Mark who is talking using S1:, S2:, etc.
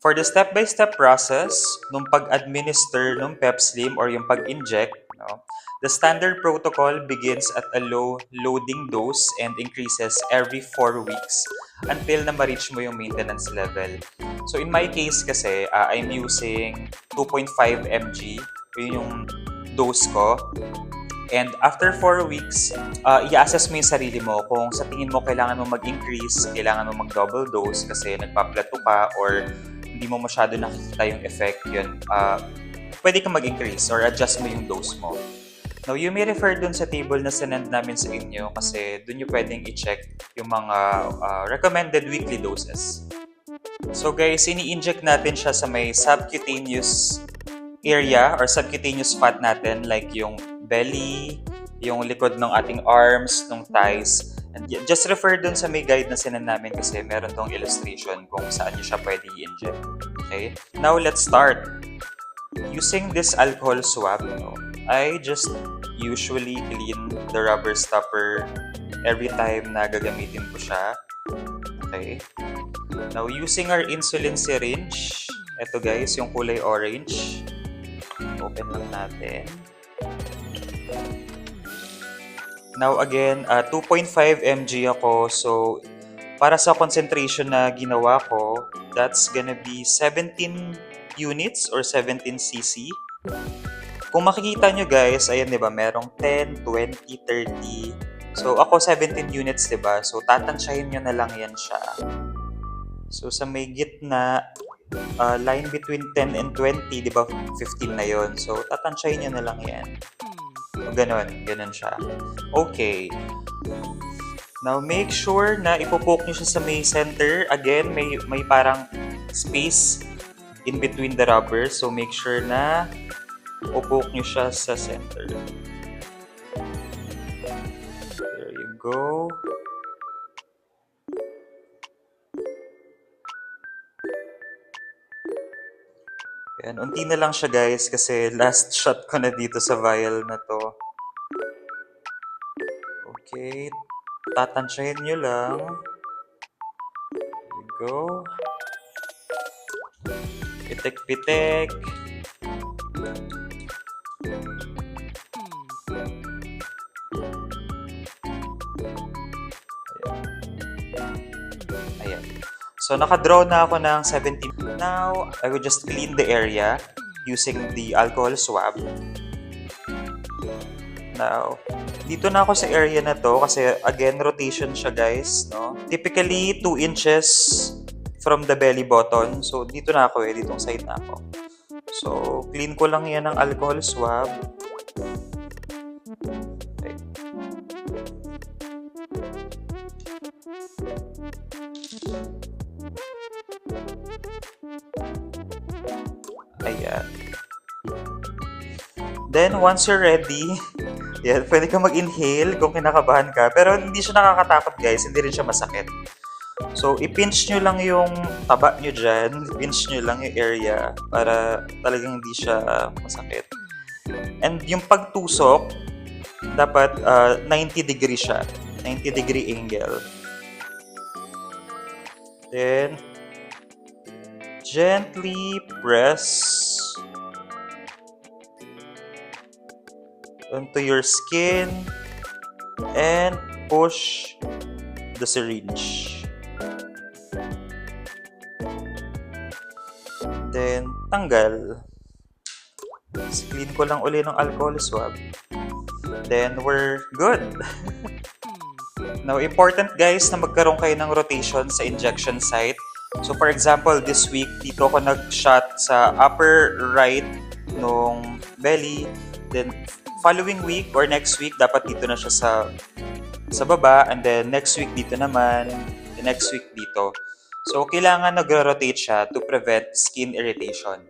S1: For the step-by-step process, nung pag-administer ng PepSlim or yung pag-inject, no, the standard protocol begins at a low loading dose and increases every 4 weeks until na ma-reach mo yung maintenance level. So in my case kasi, I'm using 2.5 mg, yun yung dose ko. And after 4 weeks, i-assess mo yung sarili mo kung sa tingin mo kailangan mo mag-increase, kailangan mo mag-double dose kasi nagpa-plateau ka or hindi mo masyado nakikita yung effect yun. Pwede ka mag-increase or adjust mo yung dose mo. Now, you may refer dun sa table na sinend namin sa inyo kasi dun nyo pwedeng i-check yung mga recommended weekly doses. So guys, ini-inject natin siya sa may subcutaneous area or subcutaneous fat natin like yung belly, yung likod ng ating arms, ng thighs. And just refer dun sa may guide na sinend namin kasi meron tong illustration kung saan nyo siya pwede i-inject. Okay? Now, let's start. Using this alcohol swab, I just usually clean the rubber stopper every time na gagamitin ko siya. Okay? Now, using our insulin syringe, ito guys, yung kulay orange. Open lang natin. Now again, 2.5 mg ako. So, para sa concentration na ginawa ko, that's gonna be 17 units or 17 cc. Kung makikita nyo guys, ayan diba, merong 10, 20, 30. So, ako 17 units diba? So, tatansyahin nyo na lang yan siya. So, sa may gitna, line between 10 and 20, diba, 15 na yon. So, tatansyahin nyo na lang yan. Ganon siya. Okay. Now, make sure na ipopoke nyo siya sa may center. Again, may parang space in between the rubber. So, make sure na ipopoke nyo siya sa center. There you go. Yan, unti na lang siya guys kasi last shot ko na dito sa vial na to. Okay, tatansyahin nyo lang. There you go. Pitek-pitek. Ayan. So, nakadraw na ako ng 17. Now, I will just clean the area using the alcohol swab. Now, dito na ako sa area na to kasi again, rotation siya guys, no? Typically, 2 inches from the belly button. So, dito na ako ditong side na ako. So, clean ko lang yan ng alcohol swab. Okay. Ayan. Then, once you're ready, yan, pwede ka mag-inhale kung kinakabahan ka. Pero hindi siya nakakatakot guys, hindi rin siya masakit. So, i-pinch nyo lang yung taba nyo dyan. Pinch nyo lang yung area para talagang hindi siya masakit. And yung pagtusok, dapat 90 degree siya. 90 degree angle. Then, gently press onto your skin and push the syringe. Then, tanggal. Clean ko lang uli ng alcohol swab. Then, we're good. Now, important guys na magkaroon kayo ng rotation sa injection site. So, for example, this week, dito ako nag-shot sa upper right nung belly. Then, following week or next week, dapat dito na siya sa baba. And then, next week dito naman. The next week dito. So, kailangan nag-rotate siya to prevent skin irritation.